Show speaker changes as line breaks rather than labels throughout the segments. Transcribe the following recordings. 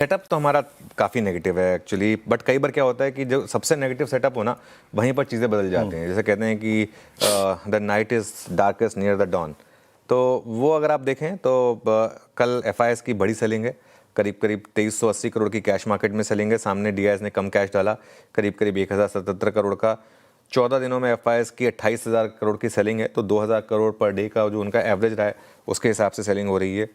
Setup तो हमारा काफ़ी नेगेटिव है एक्चुअली, बट कई बार क्या होता है कि जो सबसे नेगेटिव सेटअप हो ना, वहीं पर चीज़ें बदल जाती हैं। जैसे कहते हैं कि the night is darkest near the dawn, तो वो अगर आप देखें तो कल एफआईआईएस की बड़ी सेलिंग है, करीब करीब 2380 करोड़ की कैश मार्केट में सेलिंग है। सामने डीआईएस ने कम कैश डाला, करीब करीब 1077 करोड़ का। 14 दिनों में एफआईआईएस की 28,000 करोड़ की सेलिंग है, तो 2000 करोड़ पर डे का जो उनका एवरेज रहा है उसके हिसाब से सेलिंग हो रही है।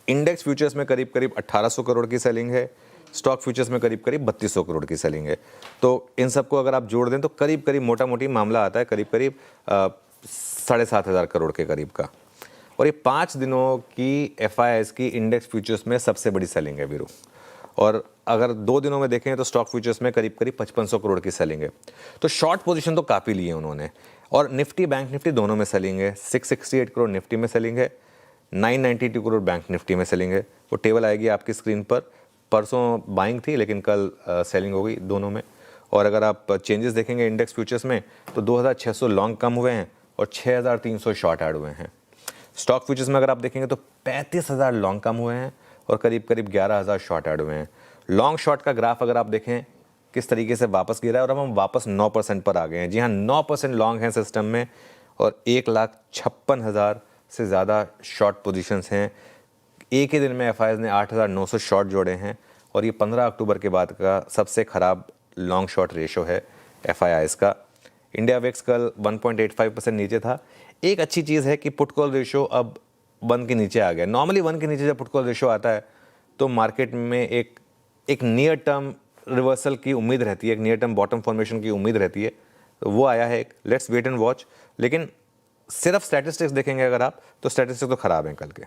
इंडेक्स फ्यूचर्स में करीब करीब 1800 करोड़ की सेलिंग है, स्टॉक फ्यूचर्स में करीब करीब 3200 करोड़ की सेलिंग है। तो इन सबको अगर आप जोड़ दें तो करीब करीब मोटा मोटी मामला आता है करीब करीब 7,500 करोड़ के करीब का। और ये 5 दिनों की एफआईआईएस की इंडेक्स फ्यूचर्स में सबसे बड़ी सेलिंग है वीरू। और अगर 2 दिनों में देखें तो स्टॉक फ्यूचर्स में करीब करीब 5500 करोड़ की सेलिंग है। तो शॉर्ट पोजीशन तो काफ़ी ली है उन्होंने। और निफ्टी बैंक निफ्टी दोनों में सेलिंग है। 668 करोड़ निफ्टी में सेलिंग है, 992 करोड़ बैंक निफ्टी में सेलिंग है। वो टेबल आएगी आपकी स्क्रीन पर। परसों बाइंग थी लेकिन कल सेलिंग हो गई दोनों में। और अगर आप चेंजेस देखेंगे इंडेक्स फ्यूचर्स में तो 2600 लॉन्ग कम हुए हैं और 6300 शॉर्ट ऐड हुए हैं। स्टॉक फ्यूचर्स में अगर आप देखेंगे तो 35,000 लॉन्ग कम हुए हैं और करीब करीब 11,000 शॉर्ट ऐड हुए हैं। लॉन्ग शॉर्ट का ग्राफ अगर आप देखें किस तरीके से वापस गिरा है और अब हम वापस 9% पर आ गए हैं। जी हाँ, 9% लॉन्ग हैं सिस्टम में और 1,56,000 से ज़्यादा शॉर्ट पोजीशंस हैं। एक ही दिन में एफआईआईएस ने 8,900 शॉर्ट जोड़े हैं और ये 15 अक्टूबर के बाद का सबसे ख़राब लॉन्ग शॉर्ट रेशो है एफआईआईएस का। इंडिया वेक्स कल 1.85% नीचे था। एक अच्छी चीज़ है कि पुट कॉल रेशो अब 1 के नीचे आ गया। नॉर्मली 1 के नीचे जब पुट कॉल रेशो आता है तो मार्केट में एक नियर टर्म रिवर्सल की उम्मीद रहती है, एक नियर टर्म बॉटम फॉर्मेशन की उम्मीद रहती है। तो वो आया है, लेट्स वेट एंड वॉच। लेकिन सिर्फ स्टैटिस्टिक्स देखेंगे अगर आप तो स्टैटिस्टिक्स तो ख़राब हैं कल के।